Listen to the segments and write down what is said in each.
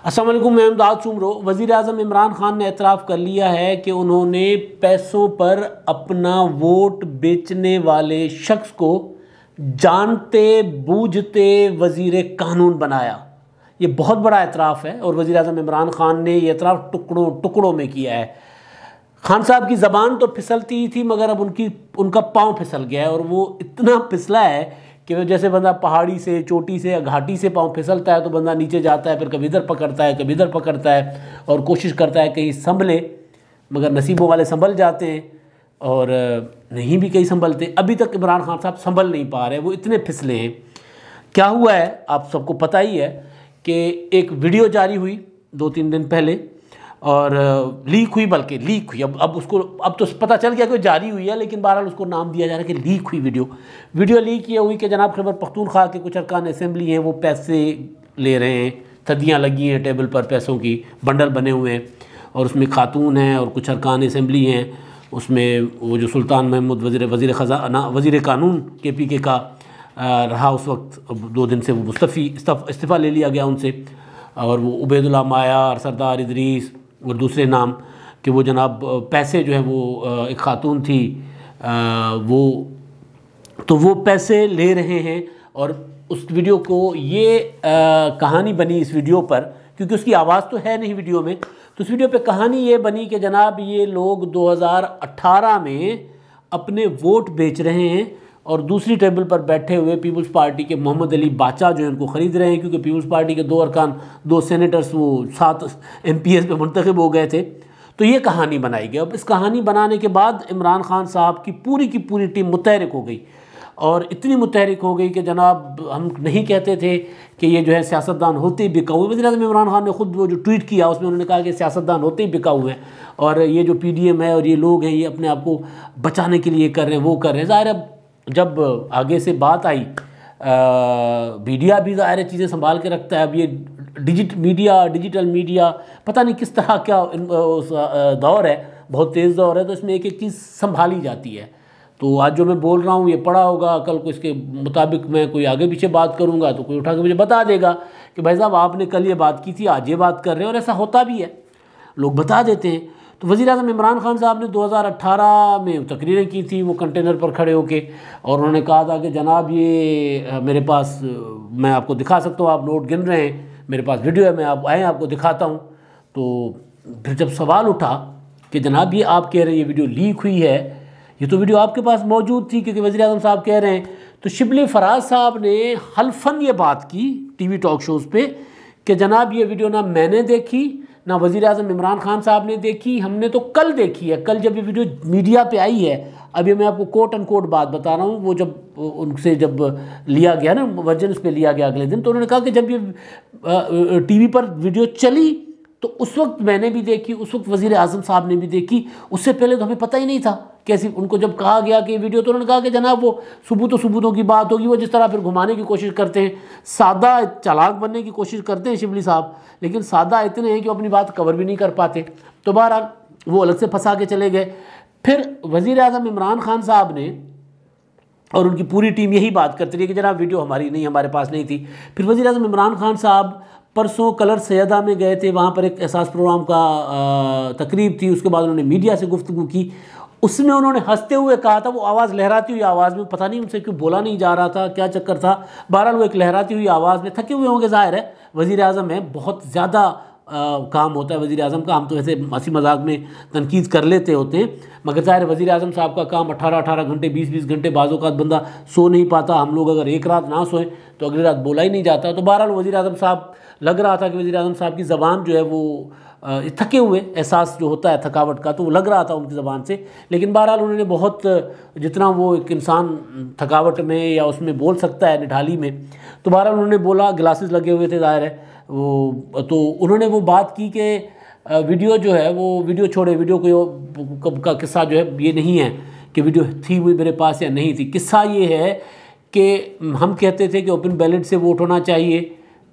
अस्सलाम वालेकुम, मैं इमदाद चुमरो। वज़ीर आज़म इमरान खान ने एतराफ़ कर लिया है कि उन्होंने पैसों पर अपना वोट बेचने वाले शख्स को जानते बूझते वज़ीर कानून बनाया। ये बहुत बड़ा एतराफ़ है और वज़ीर आज़म इमरान खान ने ये एतराफ़ टुकड़ों टुकड़ों में किया है। खान साहब की ज़बान तो फिसलती ही थी, मगर अब उनका पाँव फिसल गया है और वो इतना फिसला है कि वो जैसे बंदा पहाड़ी से, चोटी से या घाटी से पाँव फिसलता है तो बंदा नीचे जाता है, फिर कभी इधर पकड़ता है कभी इधर पकड़ता है और कोशिश करता है कहीं संभले, मगर नसीबों वाले संभल जाते हैं और नहीं भी कहीं संभलते। अभी तक इमरान खान साहब संभल नहीं पा रहे, वो इतने फिसले हैं। क्या हुआ है आप सबको पता ही है कि एक वीडियो जारी हुई 2-3 दिन पहले और लीक हुई, बल्कि लीक हुई। अब तो पता चल गया कि जारी हुई है, लेकिन बहरहाल उसको नाम दिया जा रहा है कि लीक हुई वीडियो लीक ये हुई कि जनाब खैबर पख्तूनख्वा के कुछ अरकान असेंबली हैं, वो पैसे ले रहे हैं, थदियाँ लगी हैं टेबल पर, पैसों की बंडल बने हुए हैं और उसमें खातून हैं और कुछ अरकान असेंबली हैं। उसमें वो जो सुल्तान महमूद वज़ीर कानून KPK का रहा उस वक्त, 2 दिन से वो इस्तीफ़ा ले लिया गया उनसे, और वो उबैदुल्लाह मायार, सरदार इदरीस और दूसरे नाम कि वो जनाब पैसे जो है वो एक खातून थी, वो पैसे ले रहे हैं। और उस वीडियो को ये कहानी बनी इस वीडियो पर, क्योंकि उसकी आवाज़ तो है नहीं वीडियो में, तो उस वीडियो पे कहानी ये बनी कि जनाब ये लोग 2018 में अपने वोट बेच रहे हैं और दूसरी टेबल पर बैठे हुए पीपल्स पार्टी के मोहम्मद अली बाचा जो है उनको ख़रीद रहे हैं, क्योंकि पीपल्स पार्टी के 2 अरकान, 2 सेनेटर्स वो 7 MPs पे मुंतखब हो गए थे। तो ये कहानी बनाई गई। अब इस कहानी बनाने के बाद इमरान खान साहब की पूरी टीम मुतहरिक हो गई, और इतनी मुतहरिक हो गई कि जनाब हम नहीं कहते थे कि ये जो है सियासतदान होते ही बिकाऊ। वज़ीर आज़म इमरान खान ने ख़ुद वो जो ट्वीट किया उसमें उन्होंने कहा कि सियासतदान होते ही बिकाऊ हैं और ये जो PDM है और ये लोग हैं ये अपने आप को बचाने के लिए कर रहे हैं, वो कर रहे हैं। ज़ाहिर है जब आगे से बात आई, मीडिया भी ज़ाहिर है चीज़ें संभाल के रखता है। अब ये डिजिटल मीडिया पता नहीं किस तरह क्या दौर है, बहुत तेज़ दौर है, तो इसमें एक चीज़ संभाली जाती है। तो आज जो मैं बोल रहा हूँ ये पढ़ा होगा, कल को इसके मुताबिक मैं कोई आगे पीछे बात करूँगा तो कोई उठा के मुझे बता देगा कि भाई साहब आपने कल ये बात की थी, आज ये बात कर रहे हैं, और ऐसा होता भी है, लोग बता देते हैं। तो वज़ीर आज़म इमरान खान साहब ने 2018 में तकरीरें की थी वो कंटेनर पर खड़े होके, और उन्होंने कहा था कि जनाब ये मेरे पास, मैं आपको दिखा सकता हूँ, आप नोट गिन रहे हैं, मेरे पास वीडियो है, मैं आपको दिखाता हूँ। तो फिर जब सवाल उठा कि जनाब ये आप कह रहे हैं ये वीडियो लीक हुई है, ये तो वीडियो आपके पास मौजूद थी क्योंकि वज़ीर आज़म साहब कह रहे हैं, तो शिबली फराज साहब ने हल्फन ये बात की TV टॉक शोज़ पे कि जनाब ये वीडियो ना मैंने देखी ना वज़ीर आज़म इमरान खान साहब ने देखी, हमने तो कल देखी है। कल जब ये वीडियो मीडिया पे आई है, अभी मैं आपको कोट एंड कोट बात बता रहा हूँ, वो जब उनसे लिया गया ना वर्जन, उस पर लिया गया अगले दिन, तो उन्होंने कहा कि जब ये TV पर वीडियो चली तो उस वक्त मैंने भी देखी, उस वक्त वज़ीर आज़म साहब ने भी देखी, उससे पहले तो हमें पता ही नहीं था कैसी। उनको जब कहा गया कि वीडियो, तो उन्होंने कहा कि जनाब वो सबूतों की बात होगी, वो जिस तरह फिर घुमाने की कोशिश करते हैं, सादा चालाक बनने की कोशिश करते हैं शिबली साहब, लेकिन सादा इतने हैं कि वो अपनी बात कवर भी नहीं कर पाते। तो बहरहाल वो अलग से फंसा के चले गए। फिर वज़ीर आज़म इमरान खान साहब ने और उनकी पूरी टीम यही बात करती रही कि जनाब वीडियो हमारी नहीं, हमारे पास नहीं थी। फिर वज़ीर आज़म इमरान खान साहब परसों कलर सैयदा में गए थे, वहाँ पर एक एहसास प्रोग्राम का तकरीब थी, उसके बाद उन्होंने मीडिया से गुफ्तगू की। उसमें उन्होंने हंसते हुए कहा था, वो आवाज़ लहराती हुई आवाज़ में, पता नहीं उनसे क्यों बोला नहीं जा रहा था, क्या चक्कर था, बहरहाल वो एक लहराती हुई आवाज़ में, थके हुए होंगे ज़ाहिर है, वज़ीर आज़म है, बहुत ज़्यादा काम होता है वज़ीर आज़म का। हम तो वैसे हंसी मजाक में तनकीद कर लेते होते हैं, मगर ज़ाहिर वज़ीर आज़म साहब का काम 18-18 घंटे, 20-20 घंटे, बाज़ों का बंदा सो नहीं पाता। हम लोग अगर एक रात ना सोएं तो अगली रात बोला ही नहीं जाता। तो बहरहाल वज़ीर आज़म साहब, लग रहा था कि वज़ीर आज़म साहब की ज़बान जो है वो थके हुए, एहसास जो होता है थकावट का, तो वो लग रहा था उनकी ज़बान से, लेकिन बहरहाल उन्होंने बहुत, जितना वो एक इंसान थकावट में या उसमें बोल सकता है निढाली में, तो बहरहाल उन्होंने बोला, ग्लासेस लगे हुए थे ज़ाहिर है वो, तो उन्होंने वो बात की कि वीडियो जो है वो, वीडियो छोड़े, वीडियो का किस्सा जो है ये नहीं है कि वीडियो थी वो मेरे पास या नहीं थी। किस्सा ये है कि हम कहते थे कि ओपन बैलेट से वोट होना चाहिए,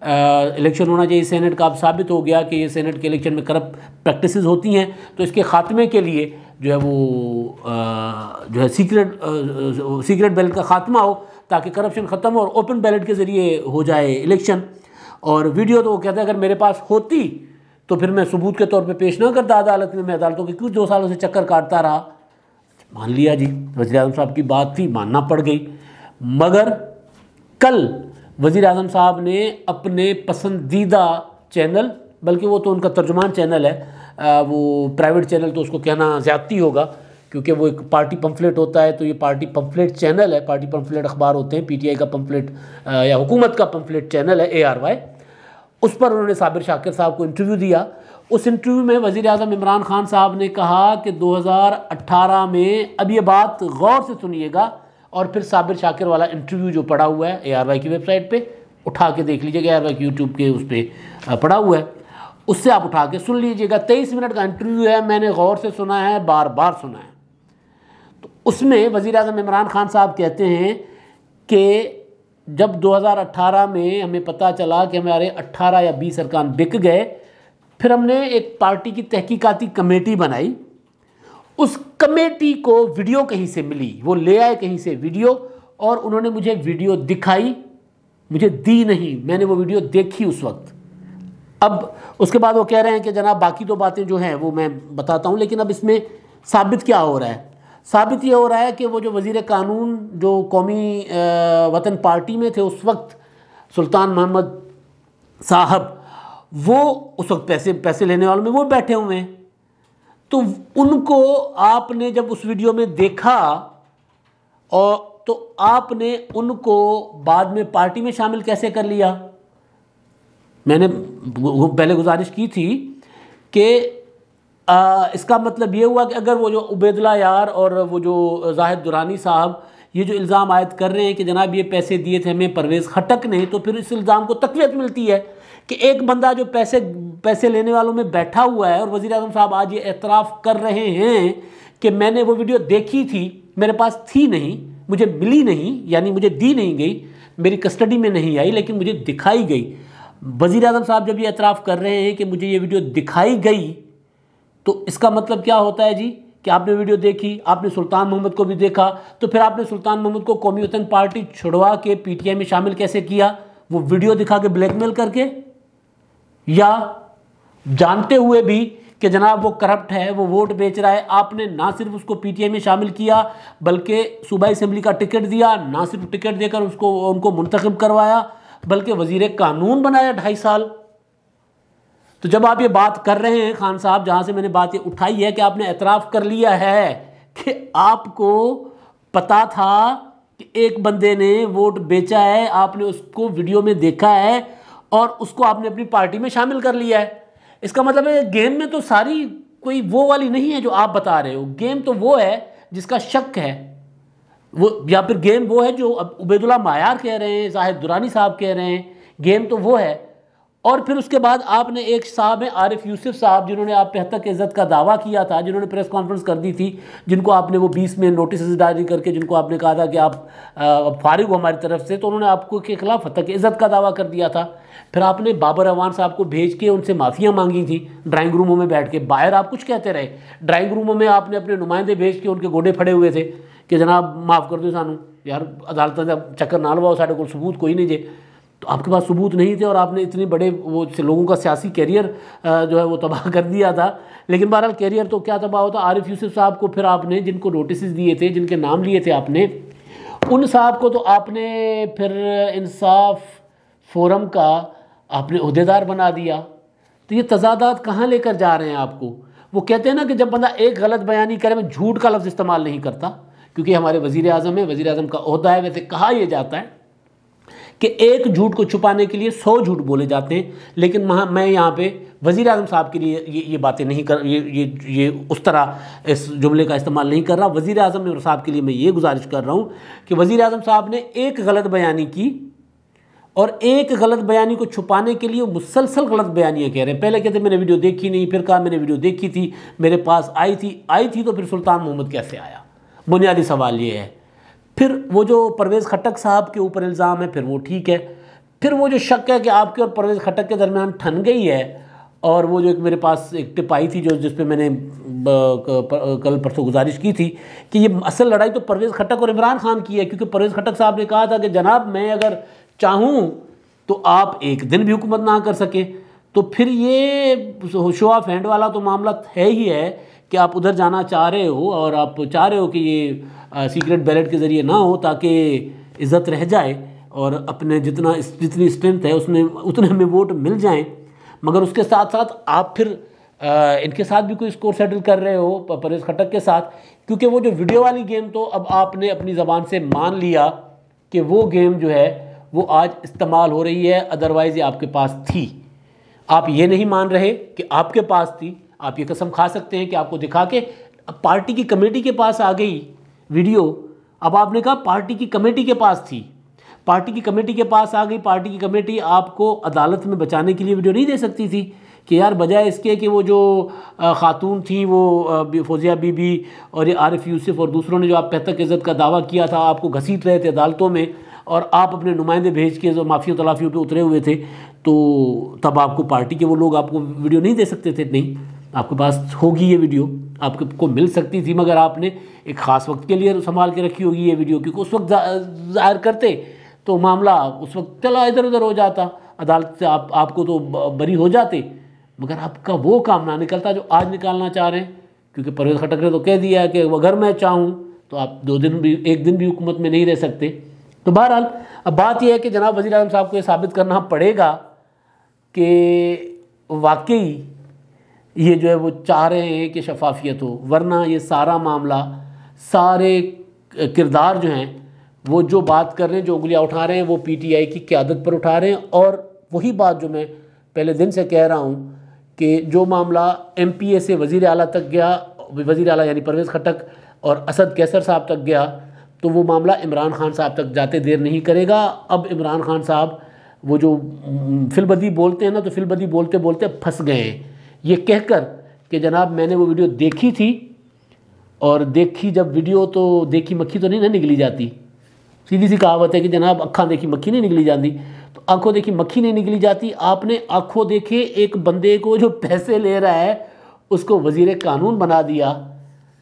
इलेक्शन होना चाहिए सेनेट का। अब साबित हो गया कि ये सेनेट के इलेक्शन में करप्ट प्रैक्टिसेस होती हैं, तो इसके ख़ात्मे के लिए जो है वो जो है सीक्रेट बैलेट का ख़ात्मा हो, ताकि करप्शन ख़त्म हो और ओपन बैलेट के ज़रिए हो जाए इलेक्शन। और वीडियो तो वो कहते हैं अगर मेरे पास होती तो फिर मैं सबूत के तौर पे पेश ना करता अदालत में, मैं अदालतों के क्यों 2 सालों से चक्कर काटता रहा। मान लिया जी, वज़ीर-ए-आज़म साहब की बात थी, मानना पड़ गई। मगर कल वज़ीर-ए-आज़म साहब ने अपने पसंदीदा चैनल, बल्कि वो तो उनका तर्जुमान चैनल है, वो प्राइवेट चैनल तो उसको कहना ज़्यादती होगा क्योंकि वो एक पार्टी पम्फलेट होता है, तो ये पार्टी पम्फलेट चैनल है, पार्टी पम्फलेट अखबार होते हैं, पीटीआई का पम्फलेट या हुकूमत का पम्फलेट चैनल है ARY। उस पर उन्होंने साबिर शाकिर साहब को इंटरव्यू दिया। उस इंटरव्यू में वज़ीर-ए-आज़म इमरान खान साहब ने कहा कि 2018 में, अब ये बात गौर से सुनिएगा और फिर साबिर शाकिर वाला इंटरव्यू जो पड़ा हुआ है ARY की वेबसाइट पे उठा के देख लीजिएगा, ARY की यूट्यूब के उस पर पड़ा हुआ है, उससे आप उठा के सुन लीजिएगा। 23 मिनट का इंटरव्यू है, मैंने गौर से सुना है, बार बार सुना है। तो उसमें वज़ीर-ए-आज़म इमरान खान साहब कहते हैं कि जब 2018 में हमें पता चला कि हमारे 18 या 20 अरकान बिक गए, फिर हमने एक पार्टी की तहकीकाती कमेटी बनाई। उस कमेटी को वीडियो कहीं से मिली, वो ले आए कहीं से वीडियो, और उन्होंने मुझे वीडियो दिखाई, मुझे दी नहीं, मैंने वो वीडियो देखी उस वक्त। अब उसके बाद वो कह रहे हैं कि जनाब बाकी तो बातें जो हैं वो मैं बताता हूँ, लेकिन अब इसमें साबित क्या हो रहा है? साबित ये हो रहा है कि वो जो वज़ीर कानून जो कौमी वतन पार्टी में थे उस वक्त, सुल्तान मोहम्मद साहब, वो उस वक्त पैसे लेने वालों में वो बैठे हुए हैं। तो उनको आपने जब उस वीडियो में देखा और तो आपने उनको बाद में पार्टी में शामिल कैसे कर लिया? मैंने पहले गुजारिश की थी कि इसका मतलब ये हुआ कि अगर वो जो उबैदुल्लाह यार और वो जो जाहिद दुरानी साहब ये जो इल्ज़ाम आयद कर रहे हैं कि जनाब ये पैसे दिए थे हमें परवेज़ खटक ने, तो फिर इस इल्ज़ाम को तक़वियत मिलती है कि एक बंदा जो पैसे लेने वालों में बैठा हुआ है, और वज़ीर-ए-आज़म साहब आज ये एतराफ़ कर रहे हैं कि मैंने वो वीडियो देखी थी, मेरे पास थी नहीं, मुझे मिली नहीं, यानी मुझे दी नहीं गई, मेरी कस्टडी में नहीं आई, लेकिन मुझे दिखाई गई। वज़ीर-ए-आज़म साहब जब ये एतराफ़ कर रहे हैं कि मुझे ये वीडियो दिखाई गई, तो इसका मतलब क्या होता है जी कि आपने वीडियो देखी, आपने सुल्तान मोहम्मद को भी देखा, तो फिर आपने सुल्तान मोहम्मद को कौमी वतन पार्टी छुड़वा के पीटीआई में शामिल कैसे किया? वो वीडियो दिखा के ब्लैकमेल करके, या जानते हुए भी कि जनाब वो करप्ट है, वो वोट बेच रहा है, आपने ना सिर्फ उसको पीटीआई में शामिल किया बल्कि सूबाई असेंबली का टिकट दिया, ना सिर्फ टिकट देकर उनको मुंतखब करवाया बल्कि वज़ीर कानून बनाया 2.5 साल। तो जब आप ये बात कर रहे हैं खान साहब, जहाँ से मैंने बात ये उठाई है कि आपने एतराफ़ कर लिया है कि आपको पता था कि एक बंदे ने वोट बेचा है, आपने उसको वीडियो में देखा है और उसको आपने अपनी पार्टी में शामिल कर लिया है। इसका मतलब है गेम में तो सारी कोई वो वाली नहीं है जो आप बता रहे हो। गेम तो वो है जिसका शक है, वो या फिर गेम वो है जो अब उबैदुल्लाह मायार कह रहे हैं, जाहिद दुरानी साहब कह रहे हैं, गेम तो वो है। और फिर उसके बाद आपने एक साहब हैं आरिफ यूसुफ साहब, जिन्होंने आप पे हत्या की इज़्ज़त का दावा किया था, जिन्होंने प्रेस कॉन्फ्रेंस कर दी थी, जिनको आपने वो 20 में नोटिस जारी करके जिनको आपने कहा था कि आप फारिग हो हमारी तरफ से, तो उन्होंने आपको के खिलाफ हत्या की इज़्ज़त का दावा कर दिया था। फिर आपने बाबर अवान साहब को भेज के उनसे माफ़ियाँ मांगी थी ड्राइंग रूमों में बैठ के, बाहर आप कुछ कहते रहे, ड्राइंग रूमों में आपने अपने नुमाइंदे भेज के उनके गोडे फड़े हुए थे कि जनाब माफ़ कर दो सानू यार, अदालत का चक्कर ना लवाओ, साढ़े को सबूत कोई नहीं जे। तो आपके पास सबूत नहीं थे और आपने इतने बड़े वो लोगों का सियासी कैरियर जो है वो तबाह कर दिया था। लेकिन बहरहाल कैरियर तो क्या तबाह होता। आरिफ यूसुफ साहब को फिर आपने, जिनको नोटिस दिए थे, जिनके नाम लिए थे आपने, उन साहब को तो आपने फिर इंसाफ फोरम का आपने ओहदेदार बना दिया। तो ये तजादात कहाँ लेकर जा रहे हैं आपको? वो कहते हैं ना कि जब बंदा एक गलत बयानी करे, मैं झूठ का लफ्ज़ इस्तेमाल नहीं करता क्योंकि हमारे वज़ीर आज़म है, वज़ीर आज़म का ओहदा है। वैसे कहा यह जाता है कि एक झूठ को छुपाने के लिए 100 झूठ बोले जाते हैं, लेकिन मैं यहाँ पे वज़ीर आज़म साहब के लिए ये बातें नहीं कर, ये उस तरह इस जुमले का इस्तेमाल नहीं कर रहा। वज़ीर आज़म साहब के लिए मैं ये गुजारिश कर रहा हूँ कि वज़ीर आज़म साहब ने एक गलत बयानी की और एक गलत बयानी को छुपाने के लिए मुसलसल गलत बयानियाँ कह रहे हैं। पहले कहते मैंने वीडियो देखी नहीं, फिर कहा मैंने वीडियो देखी थी, मेरे पास आई थी तो फिर सुल्तान मोहम्मद कैसे आया? बुनियादी सवाल ये है। फिर वो जो परवेज़ खटक साहब के ऊपर इल्ज़ाम है, फिर वो ठीक है। फिर वो जो शक है कि आपके और परवेज़ खटक के दरमियान ठन गई है, और वो जो एक मेरे पास एक टिप आई थी जिस पे मैंने कल परसों गुजारिश की थी कि ये असल लड़ाई तो परवेज़ खटक और इमरान खान की है, क्योंकि परवेज़ खटक साहब ने कहा था कि जनाब मैं अगर चाहूँ तो आप एक दिन भी हुकूमत ना कर सके, तो फिर ये शो ऑफ हैंड वाला तो मामला है ही है कि आप उधर जाना चाह रहे हो और आप चाह रहे हो कि ये सीक्रेट बैलेट के ज़रिए ना हो ताकि इज़्ज़त रह जाए और अपने जितनी स्ट्रेंथ है उसमें उतने हमें वोट मिल जाएं, मगर उसके साथ साथ आप फिर इनके साथ भी कोई स्कोर सेटल कर रहे हो परवेज़ खट्टक के साथ, क्योंकि वो जो वीडियो वाली गेम तो अब आपने अपनी ज़बान से मान लिया कि वो गेम जो है वो आज इस्तेमाल हो रही है, अदरवाइज़ ये आपके पास थी। आप ये नहीं मान रहे कि आपके पास थी, आप ये कसम खा सकते हैं कि आपको दिखा के पार्टी की कमेटी के पास आ गई वीडियो। अब आपने कहा पार्टी की कमेटी के पास थी, पार्टी की कमेटी के पास आ गई, पार्टी की कमेटी आपको अदालत में बचाने के लिए वीडियो नहीं दे सकती थी कि यार बजाय इसके कि वो जो खातून थी वो फौजिया बीबी और ये आरिफ यूसुफ और दूसरों ने जो आप 65 इज़्ज़त का दावा किया था, आपको घसीट रहे थे अदालतों में और आप अपने नुमाइंदे भेज के जो माफ़ियों तलाफियों पे उतरे हुए थे, तो तब आपको पार्टी के वो लोग आपको वीडियो नहीं दे सकते थे। नहीं, आपके पास होगी ये वीडियो, आपको मिल सकती थी, मगर आपने एक ख़ास वक्त के लिए संभाल के रखी होगी ये वीडियो, क्योंकि उस वक्त ज़ाहिर करते तो मामला उस वक्त चला इधर उधर हो जाता, अदालत से आपको तो बरी हो जाते, मगर आपका वो काम ना निकलता जो आज निकालना चाह रहे हैं। क्योंकि परवेज़ खट्टक ने तो कह दिया है कि अगर मैं चाहूँ तो आप 2 दिन भी 1 दिन भी हुकूमत में नहीं रह सकते। तो बहरहाल अब बात यह है कि जनाब वज़ीर आज़म साहब को ये साबित करना पड़ेगा कि वाकई ये जो है वो चाह रहे हैं कि शफाफियत हो, वरना ये सारा मामला, सारे किरदार जो हैं वो जो बात कर रहे हैं, जो उंगलियां उठा रहे हैं, वो पीटीआई की क़यादत पर उठा रहे हैं। और वही बात जो मैं पहले दिन से कह रहा हूँ कि जो मामला एमपीए से वज़ीर आला तक गया, वज़ीर आला यानी परवेज़ खट्टक और असद कैसर साहब तक गया, तो वो मामला इमरान खान साहब तक जाते देर नहीं करेगा। अब इमरान खान साहब वो जो फिलबदी बोलते हैं ना, तो फिलबदी बोलते बोलते फंस गए हैं ये कहकर कि जनाब मैंने वो वीडियो देखी थी, और देखी जब वीडियो तो देखी मक्खी तो नहीं ना निकली जाती। सीधी सी कहावत है कि जनाब आँखों देखी मक्खी नहीं निकली जाती, तो आँखों देखी मक्खी नहीं निकली जाती। आपने आँखों देखे एक बंदे को जो पैसे ले रहा है उसको वज़ीर कानून बना दिया,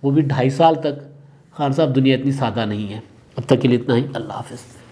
वो भी 2.5 साल तक। खान साहब दुनिया इतनी सादा नहीं है। अब तक के लिए इतना ही, अल्लाह हाफ़िज़।